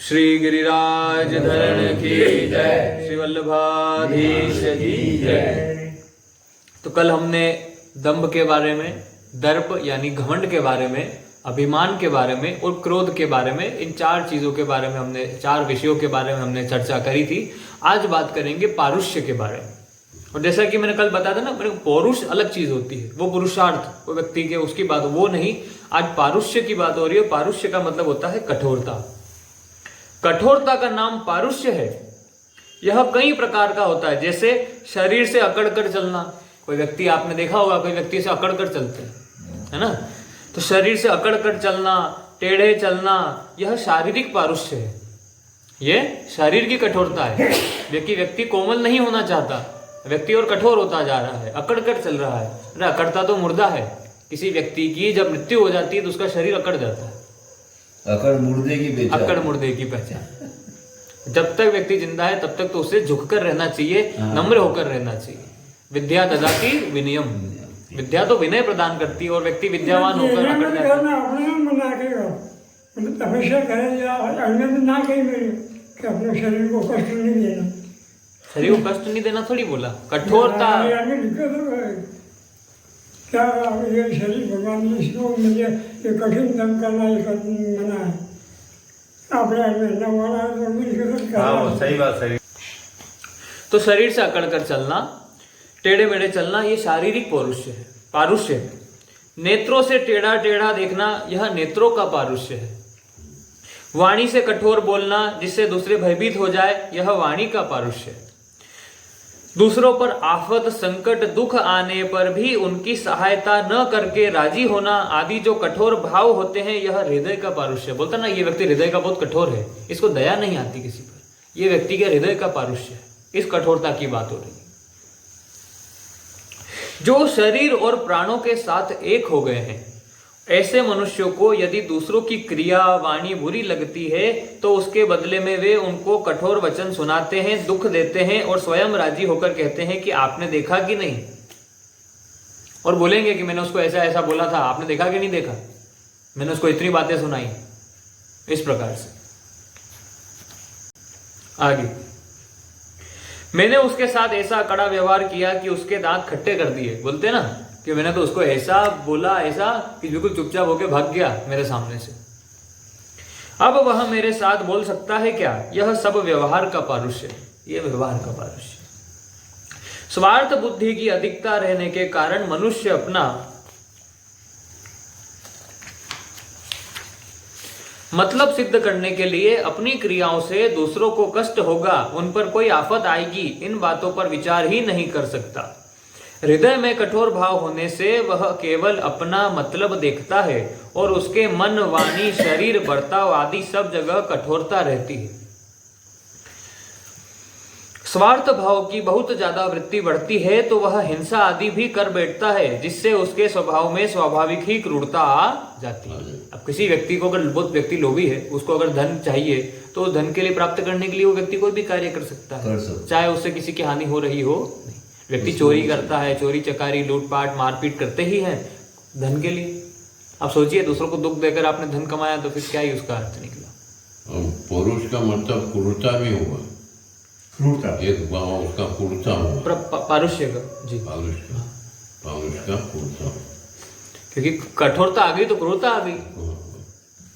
श्री गिरिराज धरण की जय, श्री वल्लभाधीश की जय। तो कल हमने दंभ के बारे में, दर्प यानी घमंड के बारे में, अभिमान के बारे में और क्रोध के बारे में, इन चार चीजों के बारे में हमने, चार विषयों के बारे में हमने चर्चा करी थी। आज बात करेंगे पारुष्य के बारे में। और जैसा कि मैंने कल बताया था ना, पौरुष अलग चीज होती है, वो पुरुषार्थ, वो व्यक्ति के उसकी बात, वो नहीं। आज पारुष्य की बात हो रही है। पारुष्य का मतलब होता है कठोरता। कठोरता का नाम पारुष्य है। यह कई प्रकार का होता है, जैसे शरीर से अकड़ कर चलना। कोई व्यक्ति, आपने देखा होगा, कोई व्यक्ति से अकड़ कर चलते हैं, है ना। तो शरीर से अकड़ कर चलना, टेढ़े चलना, यह शारीरिक पारुष्य है। यह शरीर की कठोरता है। व्यक्ति कोमल नहीं होना चाहता, व्यक्ति और कठोर होता जा रहा है, अकड़ कर चल रहा है। अरे अकड़ता तो मुर्दा है। किसी व्यक्ति की जब मृत्यु हो जाती है तो उसका शरीर अकड़ जाता है। अकड़ मुर्दे की पहचान। अकड़ मुर्दे की पहचान। जब तक व्यक्ति जिंदा है तब तक तो उसे झुककर रहना चाहिए, नम्र होकर रहना चाहिए। विद्या ददाति विनयम। विद्या तो विनय प्रदान करती है, और व्यक्ति विद्यावान होकर अकड़ जाता है। अपने शरीर को कष्ट नहीं देना। शरीर को कष्ट नहीं देना थोड़ी बोला, कठोरता। क्या ये शरीर भगवान ने इसको मुझे ये कठिन काम करना ये मना है। आपने सही बात, सही। तो शरीर से अकड़ कर चलना, टेढ़े मेढ़े चलना, ये शारीरिक पारुष्य है, पारुष्य है। नेत्रों से टेढ़ा टेढ़ा देखना, यह नेत्रों का पारुष्य है। वाणी से कठोर बोलना जिससे दूसरे भयभीत हो जाए, यह वाणी का पारुष्य है। दूसरों पर आफत, संकट, दुख आने पर भी उनकी सहायता न करके राजी होना आदि जो कठोर भाव होते हैं, यह हृदय का पारुष्य। बोलता ना, ये व्यक्ति हृदय का बहुत कठोर है, इसको दया नहीं आती किसी पर, ये व्यक्ति के हृदय का पारुष्य है। इस कठोरता की बात हो रही है। जो शरीर और प्राणों के साथ एक हो गए हैं, ऐसे मनुष्यों को यदि दूसरों की क्रिया वाणी बुरी लगती है तो उसके बदले में वे उनको कठोर वचन सुनाते हैं, दुख देते हैं और स्वयं राजी होकर कहते हैं कि आपने देखा कि नहीं। और बोलेंगे कि मैंने उसको ऐसा ऐसा बोला था, आपने देखा कि नहीं देखा, मैंने उसको इतनी बातें सुनाई। इस प्रकार से आगे, मैंने उसके साथ ऐसा कड़ा व्यवहार किया कि उसके दांत खट्टे कर दिए। बोलते ना कि मैंने तो उसको ऐसा बोला, ऐसा कि बिल्कुल चुपचाप होके भाग गया मेरे सामने से। अब वह मेरे साथ बोल सकता है क्या? यह सब व्यवहार का पारुष्य है। यह व्यवहार का पारुष्य। स्वार्थ बुद्धि की अधिकता रहने के कारण मनुष्य अपना मतलब सिद्ध करने के लिए अपनी क्रियाओं से दूसरों को कष्ट होगा, उन पर कोई आफत आएगी, इन बातों पर विचार ही नहीं कर सकता। हृदय में कठोर भाव होने से वह केवल अपना मतलब देखता है और उसके मन, वाणी, शरीर, बर्ताव आदि सब जगह कठोरता रहती है। स्वार्थ भाव की बहुत ज्यादा वृत्ति बढ़ती है तो वह हिंसा आदि भी कर बैठता है, जिससे उसके स्वभाव में स्वाभाविक ही क्रूरता आ जाती है। अब किसी व्यक्ति को, अगर बहुत व्यक्ति लोभी है, उसको अगर धन चाहिए तो धन के लिए प्राप्त करने के लिए वो व्यक्ति कोई भी कार्य कर सकता है, चाहे उससे किसी की हानि हो रही हो। नहीं, व्यक्ति चोरी करता है, चोरी चकारी, लूटपाट, मारपीट करते ही है धन के लिए। अब सोचिए, दूसरों को दुख देकर आपने धन कमाया तो फिर क्या ही उसका अर्थ निकला। पुरुष का मतलब क्रूरता भी हुआ, एक भाव उसका क्रूरता हुआ, पारुष्य का। जी, पारुष का क्रूरता, क्योंकि कठोरता आ गई तो क्रूरता आ गई।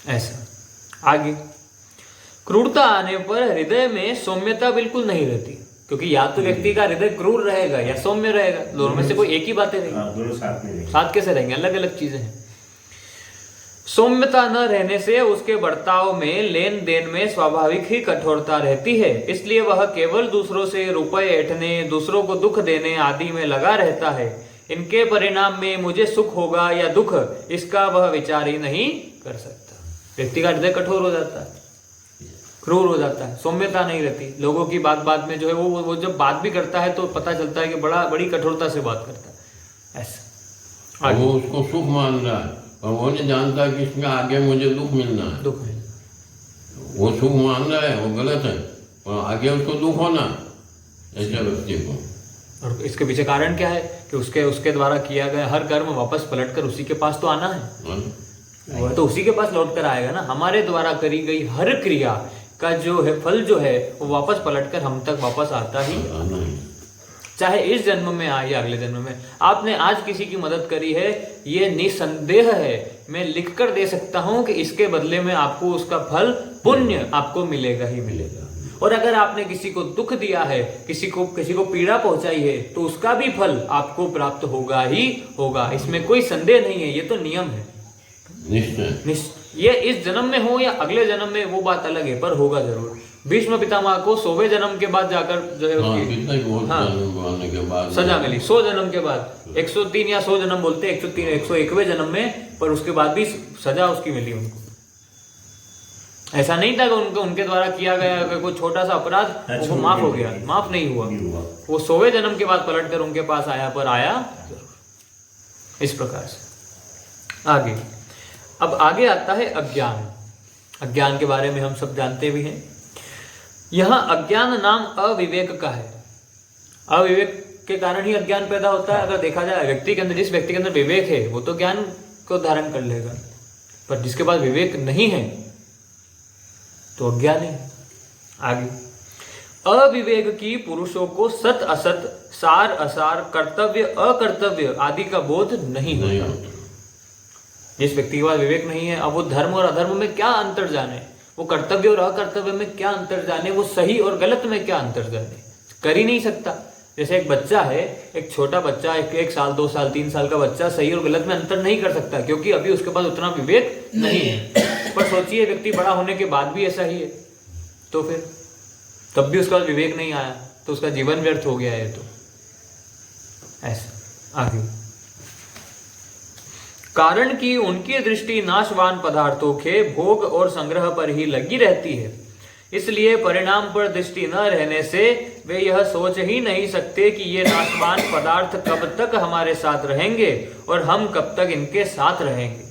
ऐसा आगे, क्रूरता आने पर हृदय में सौम्यता बिल्कुल नहीं रहती, क्योंकि या तो व्यक्ति का हृदय क्रूर रहेगा या सौम्य रहेगा, दोनों में से कोई एक ही बातें रहेंगी। दोनों साथ में रहेंगे। साथ कैसे रहेंगे? अलग अलग चीजें हैं। सौम्यता न रहने से उसके बर्ताव में, लेन देन में स्वाभाविक ही कठोरता रहती है। इसलिए वह केवल दूसरों से रुपए ऐंठने, दूसरों को दुख देने आदि में लगा रहता है। इनके परिणाम में मुझे सुख होगा या दुख, इसका वह विचार ही नहीं कर सकता। व्यक्ति का हृदय कठोर हो जाता है, क्रूर हो जाता है, सौम्यता नहीं रहती। लोगों की बात में जो है वो जब बात भी करता है तो पता चलता है कि बड़ी कठोरता से बात करता है। ऐसा वो उसको सुख मान रहा है और वो नहीं जानता कि इसका आगे मुझे दुख मिलना है। दुख मिलना, वो सुख मान रहा है, वो गलत है, और आगे उसको दुख होना, ऐसे व्यक्ति को। और इसके पीछे कारण क्या है कि उसके द्वारा किया गया हर कर्म वापस पलटकर उसी के पास तो आना है। वो तो उसी के पास लौट कर आएगा ना। हमारे द्वारा करी गई हर क्रिया का जो है फल जो है वो वापस पलटकर हम तक वापस आता ही, आना ही। चाहे इस जन्म में आए या अगले जन्म में। आपने आज किसी की मदद करी है, ये निसंदेह है, मैं लिख कर दे सकता हूं कि इसके बदले में आपको उसका फल पुण्य आपको मिलेगा ही मिलेगा। और अगर आपने किसी को दुख दिया है, किसी को पीड़ा पहुंचाई है, तो उसका भी फल आपको प्राप्त होगा ही होगा, इसमें कोई संदेह नहीं है, ये तो नियम है। ये इस जन्म में हो या अगले जन्म में वो बात अलग है, पर होगा जरूर। भीष्म पितामह को 100वें जन्म के बाद जाकर जो है के बाद सजा मिली, 100 जन्म के बाद, 103 या 100 जन्म बोलते हैं, 103 101वें जन्म में, पर उसके बाद भी सजा उसकी मिली उनको। ऐसा नहीं था कि उनके द्वारा किया गया कोई छोटा सा अपराध वो माफ हो गया, माफ नहीं हुआ। वो 100वें जन्म के बाद पलटकर उनके पास आया, पर आया इस प्रकार से। आगे, अब आगे आता है अज्ञान। अज्ञान के बारे में हम सब जानते भी हैं। यहाँ अज्ञान नाम अविवेक का है। अविवेक के कारण ही अज्ञान पैदा होता है। अगर देखा जाए व्यक्ति के अंदर, जिस व्यक्ति के अंदर विवेक है वो तो ज्ञान को धारण कर लेगा, पर जिसके पास विवेक नहीं है तो अज्ञान है। आगे, अविवेक की पुरुषों को सत असत, सार असार, कर्तव्य अकर्तव्य आदि का बोध नहीं होता। जिस व्यक्ति के पास विवेक नहीं है, अब वो धर्म और अधर्म में क्या अंतर जाने, वो कर्तव्य और अकर्तव्य में क्या अंतर जाने, वो सही और गलत में क्या अंतर जाने, कर ही नहीं सकता। जैसे एक बच्चा है, एक छोटा बच्चा, एक साल 2 साल 3 साल का बच्चा सही और गलत में अंतर नहीं कर सकता, क्योंकि अभी उसके पास उतना विवेक नहीं है। पर सोचिए व्यक्ति बड़ा होने के बाद भी ऐसा ही है, तो फिर तब भी उसका विवेक नहीं आया तो उसका जीवन व्यर्थ हो गया है। तो ऐसा। आगे, कारण कि उनकी दृष्टि नाशवान पदार्थों के भोग और संग्रह पर ही लगी रहती है, इसलिए परिणाम पर दृष्टि न रहने से वे यह सोच ही नहीं सकते कि ये नाशवान पदार्थ कब तक हमारे साथ रहेंगे और हम कब तक इनके साथ रहेंगे।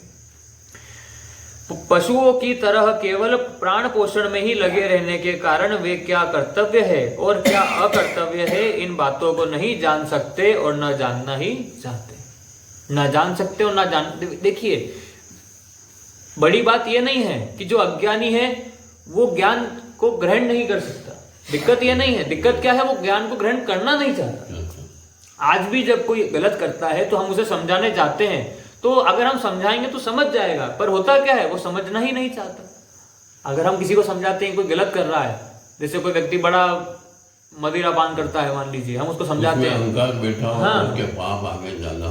पशुओं की तरह केवल प्राण पोषण में ही लगे रहने के कारण वे क्या कर्तव्य है और क्या अकर्तव्य है, इन बातों को नहीं जान सकते और न जानना ही चाहते। ना जान सकते और ना जान, देखिए बड़ी बात यह नहीं है कि जो अज्ञानी है वो ज्ञान को ग्रहण नहीं कर सकता। दिक्कत यह नहीं है, दिक्कत क्या है, वो ज्ञान को ग्रहण करना नहीं चाहता। आज भी जब कोई गलत करता है तो हम उसे समझाने जाते हैं, तो अगर हम समझाएंगे तो समझ जाएगा, पर होता क्या है, वो समझना ही नहीं चाहता। अगर हम किसी को समझाते हैं कोई गलत कर रहा है, जैसे कोई व्यक्ति बड़ा मदिरा पान करता है, मान लीजिए, हम उसको समझाते हैं, अहंकार बैठा हो, हाँ, उसके पाप आगे ज्यादा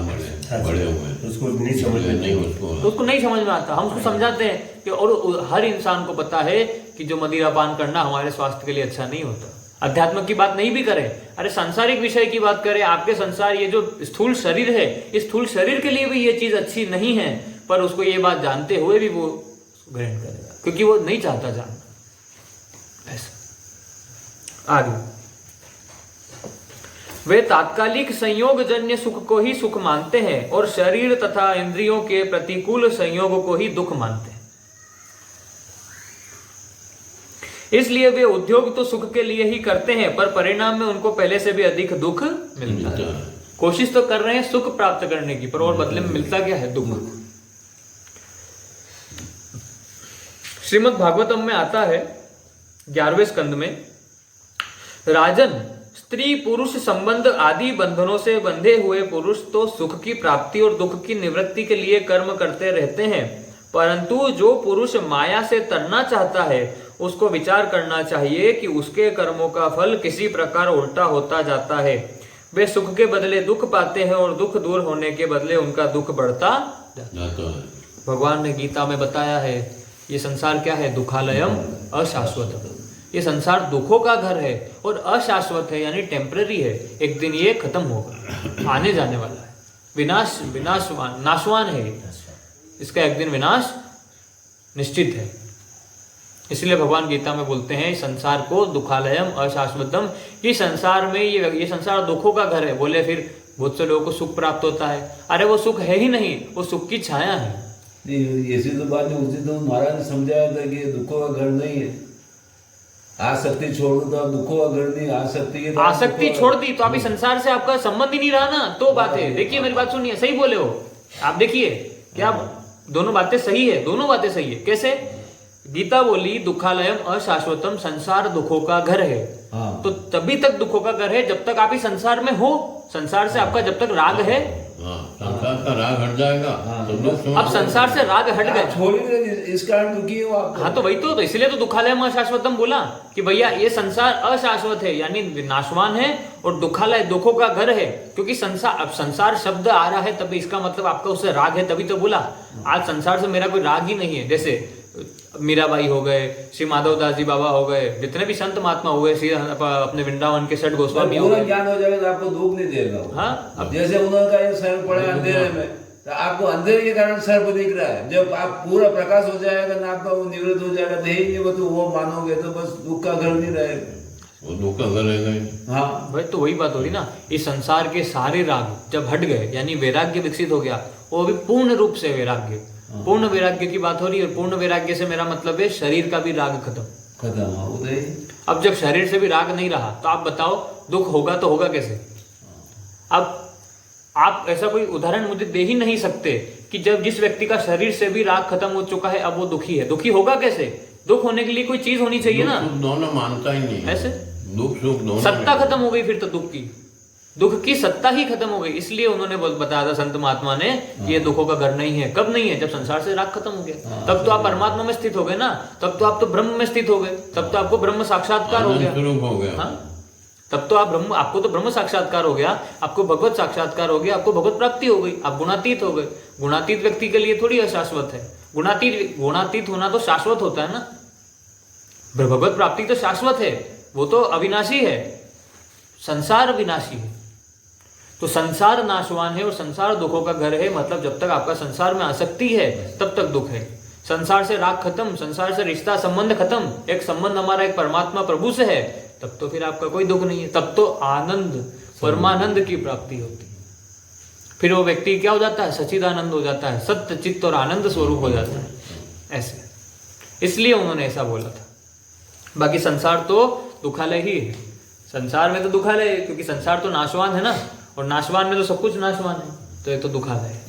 बड़े हुए, उसको नहीं समझ नहीं, उसको नहीं समझ में आता। हम उसको समझाते हैं कि, और हर इंसान को पता है कि जो मदिरा पान करना हमारे स्वास्थ्य के लिए अच्छा नहीं होता। अध्यात्म की बात नहीं भी करें, अरे सांसारिक विषय की बात करें, आपके संसार, ये जो स्थूल शरीर है, इस स्थूल शरीर के लिए भी ये चीज अच्छी नहीं है, पर उसको ये बात जानते हुए भी वो ग्रहण करेगा, क्योंकि वो नहीं चाहता जानना। ऐसा। आगे, वे तात्कालिक संयोगजन्य सुख को ही सुख मानते हैं और शरीर तथा इंद्रियों के प्रतिकूल संयोग को ही दुख मानते हैं। इसलिए वे उद्योग तो सुख के लिए ही करते हैं, पर परिणाम में उनको पहले से भी अधिक दुख मिलता है। कोशिश तो कर रहे हैं सुख प्राप्त करने की, पर और बदले में मिलता क्या है, दुख। श्रीमद् भागवतम में आता है 11वें स्कंद में, राजन, स्त्री पुरुष संबंध आदि बंधनों से बंधे हुए पुरुष तो सुख की प्राप्ति और दुख की निवृत्ति के लिए कर्म करते रहते हैं, परंतु जो पुरुष माया से तरना चाहता है उसको विचार करना चाहिए कि उसके कर्मों का फल किसी प्रकार उल्टा होता जाता है। वे सुख के बदले दुख पाते हैं और दुख दूर होने के बदले उनका दुख बढ़ता जाता है। भगवान ने गीता में बताया है, ये संसार क्या है, दुखालयम अशाश्वत। ये संसार दुखों का घर है और अशाश्वत है, यानी टेम्पररी है। एक दिन ये खत्म होगा, आने जाने वाला है, नाशवान है, इसका एक दिन विनाश निश्चित है। इसलिए भगवान गीता में बोलते हैं संसार को दुखालयम अशाश्वतम, कि संसार में ये संसार दुखों का घर है। बोले फिर बहुत से लोगों को सुख प्राप्त होता है, अरे वो सुख है ही नहीं, वो सुख की छाया है। ऐसी तो बात नहीं, उसी तो महाराज ने समझाया था कि दुखों का घर नहीं है, आसक्ति छोड़ दो तो आप दुखों का घर नहीं, आसक्ति है, आसक्ति छोड़ दी तो अभी संसार से आपका संबंध ही नहीं रहा ना, तो बात है। देखिए मेरी बात सुनिए, सही बोले हो आप, देखिए क्या दोनों बातें सही है, दोनों बातें सही है। कैसे? गीता बोली दुखालयम अशाश्वतम, संसार दुखों का घर है। हाँ। तो तभी तक दुखों का घर है जब तक आप इस संसार में हो। संसार से आपका जब तक राग है, हाँ, संसार का राग हट जाएगा तो दुख समाप्त अब संसार से राग हट गया। छोड़िए, इस कारण दुखी हो आप। हाँ तो वही तो इसलिए तो दुखालयम अशाश्वतम बोला कि भैया ये संसार अशाश्वत है, यानी नाशवान है, और दुखालय दुखों का घर है। क्योंकि संसार, अब संसार शब्द आ रहा है तभी इसका मतलब आपका उससे राग है, तभी तो बोला। आज संसार से मेरा कोई राग ही नहीं है। जैसे मीराबाई हो गए, श्री माधव दास जी बाबा हो गए, जितने भी संत महात्मा हुए, श्री अपने वृंदावन के षट गोस्वामी हो पूरा गए। ज्ञान हो जाएगा तो आपको दुख नहीं देगा वो। हाँ, अब जैसे उन्होंने ये सर पड़ा अंधेरे में, तो आपको अंधेरे के कारण सर्प दिख रहा है। जब आप पूरा प्रकाश हो जाएगा ना, आपका वो निवृत्त हो जाएगा, तो ही नहीं वो, तो वो मानोगे तो बस दुख का घर नहीं रहेगा, वो दुख का घर रहेगा ही। हाँ भाई तो वही बात हो रही ना। इस संसार के सारे राग जब हट गए, यानी वैराग्य विकसित हो गया, वो भी पूर्ण रूप से वैराग्य, पूर्ण वैराग्य की बात हो रही है। और पूर्ण वैराग्य से मेरा मतलब है शरीर का भी राग खत्म। हो गई। अब जब शरीर से भी राग नहीं रहा तो आप बताओ दुख होगा तो होगा कैसे? अब आप ऐसा कोई उदाहरण मुझे दे ही नहीं सकते कि जब जिस व्यक्ति का शरीर से भी राग खत्म हो चुका है अब वो दुखी है। दुखी होगा कैसे? दुख होने के लिए कोई चीज होनी चाहिए ना। दुख सुख दोनों मानता ही नहीं है। ऐसे दुख सुख दोनों सत्ता में। खत्म हो गई फिर तो दुख की, दुख की सत्ता ही खत्म हो गई। इसलिए उन्होंने बताया था संत महात्मा ने कि ये दुखों का घर नहीं है। कब नहीं है? जब संसार से राग खत्म हो गया। तब तो आप परमात्मा में स्थित हो गए ना, तब तो आप तो ब्रह्म में स्थित हो गए, तब तो आपको ब्रह्म साक्षात्कार हो गया। आनंद स्वरूप हो गया। हाँ, तब तो आप ब्रह्म, आपको तो ब्रह्म साक्षात्कार हो गया, आपको भगवत साक्षात्कार हो गया, आपको भगवत प्राप्ति हो गई, आप गुणातीत हो गए। गुणातीत व्यक्ति के लिए थोड़ी अशाश्वत है। गुणातीत होना तो शाश्वत होता है ना। भगवत प्राप्ति तो शाश्वत है, वो तो अविनाशी है। संसार विनाशी है। तो संसार नाशवान है और संसार दुखों का घर है। मतलब जब तक आपका संसार में आसक्ति है तब तक दुख है। संसार से राग खत्म, संसार से रिश्ता संबंध खत्म, एक संबंध हमारा एक परमात्मा प्रभु से है, तब तो फिर आपका कोई दुख नहीं है। तब तो आनंद, परमानंद की प्राप्ति होती है। फिर वो व्यक्ति क्या हो जाता है? सच्चिदानंद हो जाता है, सत्य चित्त और आनंद स्वरूप हो जाता है। ऐसे इसलिए उन्होंने ऐसा बोला था। बाकी संसार तो दुखालय ही है। संसार में तो दुखालय है क्योंकि संसार तो नाशवान है ना, और नाशवान में तो सब कुछ नाशवान है, तो ये तो दुखालय है।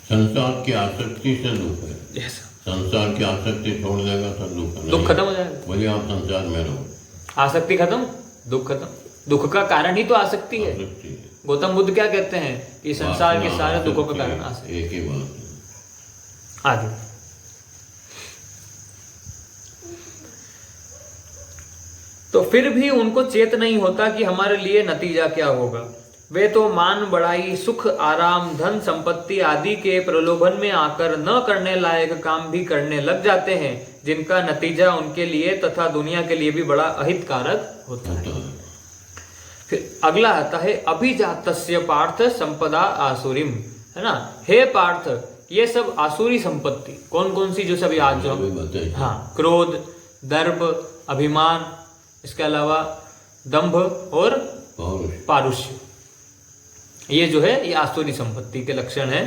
संसार की आसक्ति से दुख है। Yes. संसार की आसक्ति छोड़ देगा तो दुख खत्म हो जाएगा। बोलिए आप संसार में रहो, आसक्ति खत्म, दुख खत्म। दुख का कारण ही तो आसक्ति है। आसक्ति है। गौतम बुद्ध क्या कहते हैं कि संसार के सारे दुखों का कारण आसक्ति आसक्ति। एक ही बात है। आगे तो फिर भी उनको चेत नहीं होता कि हमारे लिए नतीजा क्या होगा। वे तो मान बढ़ाई, सुख, आराम, धन, संपत्ति आदि के प्रलोभन में आकर न करने लायक काम भी करने लग जाते हैं, जिनका नतीजा उनके लिए तथा दुनिया के लिए भी बड़ा अहितकारक होता है। फिर अगला आता है अभिजातस्य पार्थ संपदा आसुरीम, है ना। हे पार्थ, ये सब आसुरी संपत्ति कौन कौन सी जो सभी आज जो अभी बताइए। हाँ, क्रोध, दर्प, अभिमान, इसके अलावा दंभ और पारुष्य, ये जो है ये आसुरी संपत्ति के लक्षण है।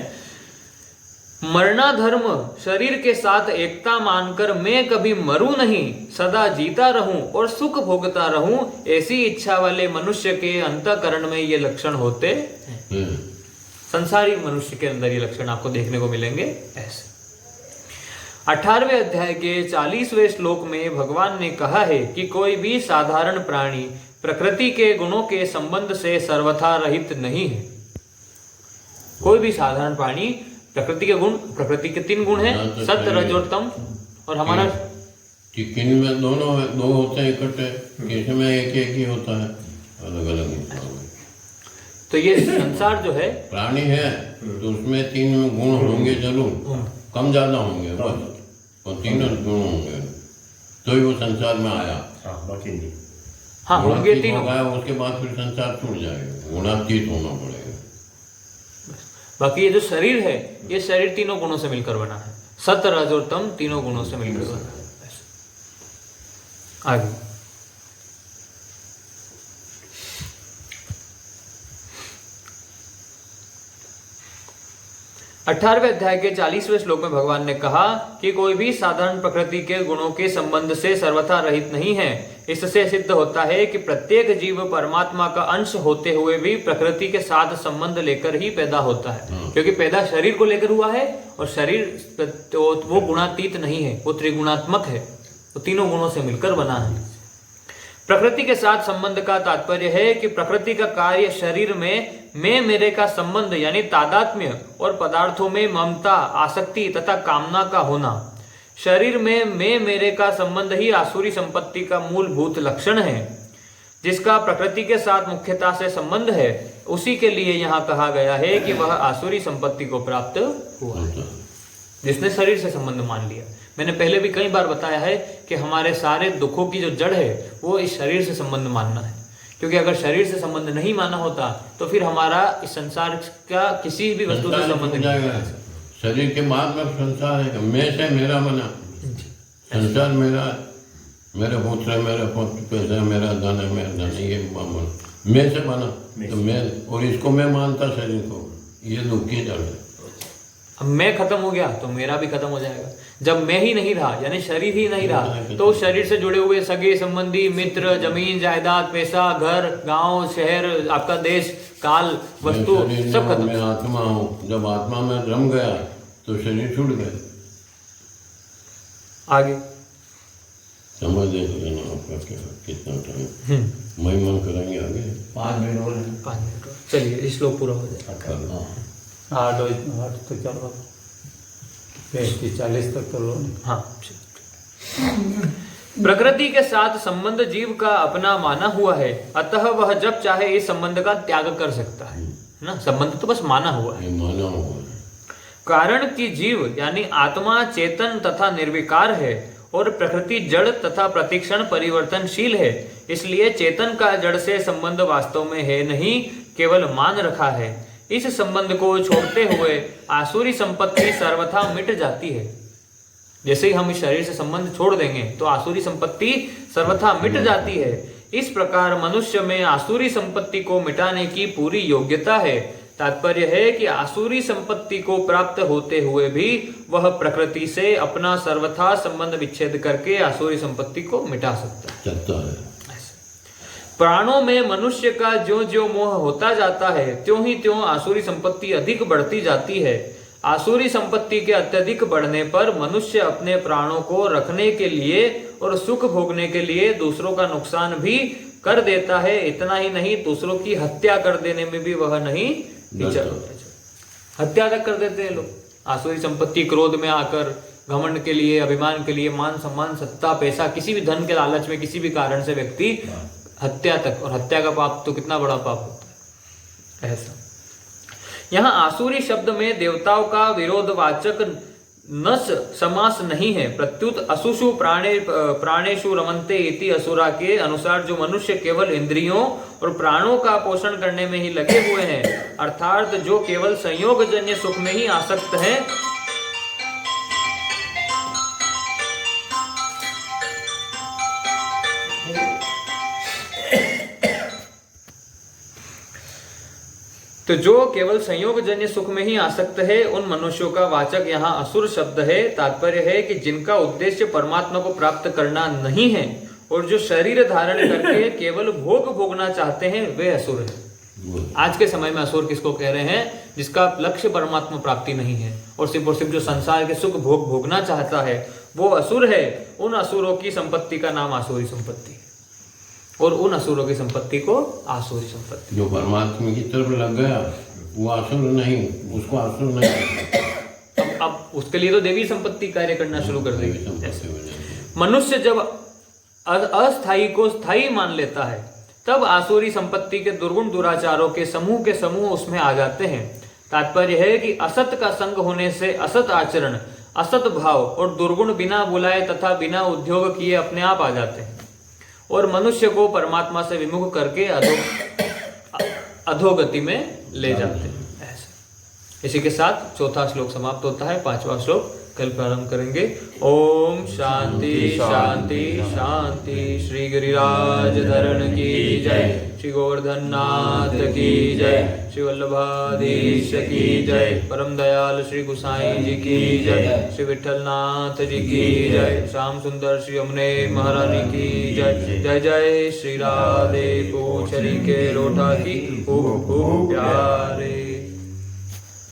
मरना धर्म, शरीर के साथ एकता मानकर मैं कभी मरूं नहीं, सदा जीता रहूं और सुख भोगता रहूं, ऐसी इच्छा वाले मनुष्य के अंतःकरण में ये लक्षण होते हैं। संसारी मनुष्य के अंदर ये लक्षण आपको देखने को मिलेंगे। ऐसे 18वें अध्याय के 40वें श्लोक में भगवान ने कहा है कि कोई भी साधारण प्राणी प्रकृति के गुणों के संबंध से सर्वथा रहित नहीं है। कोई भी साधारण प्राणी प्रकृति के गुण, प्रकृति के 3 गुण हैं, सत्य, रज और तम। और हमारा किन में दोनों दो होते हैं इकट्ठे, किसी में एक ही होता है, अलग अलग। तो ये संसार जो है प्राणी है तो उसमें 3 गुण होंगे जरूर, कम ज्यादा होंगे बस, और 3 गुण होंगे तो ही वो संसार में आया। बाकी नहीं। हाँ होंगे 3 होगा, उसके बाद फिर संसार छूट जाएगा, गुणातीत होना पड़ेगा। बाकी ये जो शरीर है ये शरीर 3 गुणों से मिलकर बना है, सत्य, रज और तम 3 गुणों से मिलकर बना है। आगे 18वें अध्याय के 40वें श्लोक में भगवान ने कहा कि कोई भी साधारण प्रकृति के गुणों के संबंध से सर्वथा रहित नहीं है। इससे सिद्ध होता है कि प्रत्येक जीव परमात्मा का अंश होते हुए भी प्रकृति के साथ संबंध लेकर ही पैदा होता है, क्योंकि पैदा शरीर को लेकर हुआ है और शरीर तो वो गुणातीत नहीं है, वो त्रिगुणात्मक है, वो तीनों गुणों से मिलकर बना है। प्रकृति के साथ संबंध का तात्पर्य है कि प्रकृति का कार्य शरीर में मैं मेरे का संबंध यानी तादात्म्य और पदार्थों में ममता, आसक्ति तथा कामना का होना। शरीर में मैं मेरे का संबंध ही आसुरी संपत्ति का मूलभूत लक्षण है, जिसका प्रकृति के साथ मुख्यता से संबंध है। उसी के लिए यहाँ कहा गया है कि वह आसुरी संपत्ति को प्राप्त हुआ है, जिसने शरीर से संबंध मान लिया। मैंने पहले भी कई बार बताया है कि हमारे सारे दुखों की जो जड़ है वो इस शरीर से संबंध मानना है, क्योंकि अगर शरीर से संबंध नहीं माना होता तो फिर हमारा इस संसार का किसी भी वस्तु से संबंध नहीं जाएगा। शरीर के बाद में संसार है, मैं से मेरा बना, संसार मेरा, मेरे पुत्र है, मेरे पैसा मेरा धन है, मेरा धन ये मैं से बना, तो मैं और इसको मैं मानता शरीर को, ये दुख की जड़ है। अब मैं खत्म हो गया तो मेरा भी खत्म हो जाएगा। जब मैं ही नहीं रहा यानी शरीर ही नहीं रहा तो शरीर से जुड़े हुए सगे संबंधी, मित्र, जमीन जायदाद, पैसा, घर, गांव, शहर, आपका देश, काल, वस्तु सब खत्म। मैं आत्मा हूँ, जब आत्मा में रम गया तो शरीर छूट गया। आगे समझ देख लेना आपका कितना टाइम महिमा करेंगे आगे। 5 मिनट और 5 मिनट और। चलिए इस श्लोक पूरा हो जाए। 8 तक चलो, 40 तक तो लो। हाँ, प्रकृति के साथ संबंध जीव का अपना माना हुआ है, अतः वह जब चाहे इस संबंध का त्याग कर सकता है ना। संबंध तो बस माना हुआ है, माना हुआ है। कारण कि जीव यानी आत्मा चेतन तथा निर्विकार है और प्रकृति जड़ तथा प्रतिक्षण परिवर्तनशील है, इसलिए चेतन का जड़ से संबंध वास्तव में है नहीं, केवल मान रखा है। इस संबंध को छोड़ते हुए आसुरी संपत्ति सर्वथा मिट जाती है। जैसे ही हम इस शरीर से संबंध छोड़ देंगे तो आसुरी संपत्ति सर्वथा मिट जाती है। इस प्रकार मनुष्य में आसुरी संपत्ति को मिटाने की पूरी योग्यता है। तात्पर्य है कि आसुरी संपत्ति को प्राप्त होते हुए भी वह प्रकृति से अपना सर्वथा संबंध विच्छेद करके आसुरी संपत्ति को मिटा सकता है। प्राणों में मनुष्य का ज्यों ज्यों मोह होता जाता है त्यों ही त्यों आसुरी संपत्ति अधिक बढ़ती जाती है। आसुरी संपत्ति के अत्यधिक बढ़ने पर मनुष्य अपने प्राणों को रखने के लिए और सुख भोगने के लिए दूसरों का नुकसान भी कर देता है। इतना ही नहीं, दूसरों की हत्या कर देने में भी वह नहीं हिचकता। हत्या तक कर देते हैं लोग। आसुरी संपत्ति क्रोध में आकर, घमंड के लिए, अभिमान के लिए, मान सम्मान, सत्ता, पैसा, किसी भी धन के लालच में किसी भी कारण से व्यक्ति हत्या तक, और हत्या का पाप तो कितना बड़ा पाप होता है। ऐसा यहाँ आसुरी शब्द में देवताओं का विरोधवाचक नस समास नहीं है, प्रत्युत असुषु प्राणेषु रमन्ते इति असुरा के अनुसार जो मनुष्य केवल इंद्रियों और प्राणों का पोषण करने में ही लगे हुए हैं, अर्थात जो केवल संयोगजन्य सुख में ही आसक्त हैं, तो जो केवल संयोगजन्य सुख में ही आसक्त है उन मनुष्यों का वाचक यहाँ असुर शब्द है। तात्पर्य है कि जिनका उद्देश्य परमात्मा को प्राप्त करना नहीं है और जो शरीर धारण करके केवल भोग भोगना चाहते हैं वे असुर हैं। आज के समय में असुर किसको कह रहे हैं? जिसका लक्ष्य परमात्मा प्राप्ति नहीं है और सिर्फ जो संसार के सुख भोग भोगना चाहता है वो असुर है। उन असुरों की संपत्ति का नाम आसुरी संपत्ति है और उन असुरों की संपत्ति को आसुरी संपत्ति। जो परमात्मा की तरफ लग गया वो असुर नहीं, उसको असुर नहीं। अब उसके लिए तो देवी संपत्ति कार्य करना शुरू कर देगी। मनुष्य जब अस्थाई को स्थायी मान लेता है तब आसुरी संपत्ति के दुर्गुण दुराचारों के समूह उसमें आ जाते हैं। तात्पर्य है कि असत का संग होने से असत आचरण, असत भाव और दुर्गुण बिना बुलाए तथा बिना उद्योग किए अपने आप आ जाते हैं और मनुष्य को परमात्मा से विमुख करके अधोगति में ले जाते हैं। ऐसे इसी के साथ चौथा श्लोक समाप्त होता है। 5वां श्लोक कल प्रारंभ करेंगे। ओम शांति शांति शांति। श्री गिरिराज धरण की जय, श्री गोवर्धन नाथ की जय, श्री वल्लभाधीश की जय, परम दयाल श्री गुसाई जी की जय, श्री विठल नाथ जी की जय, श्याम सुंदर श्री यमुने महारानी की जय। जय जय श्री राधे पूछरी के लोटा की खूब खूब प्यारे।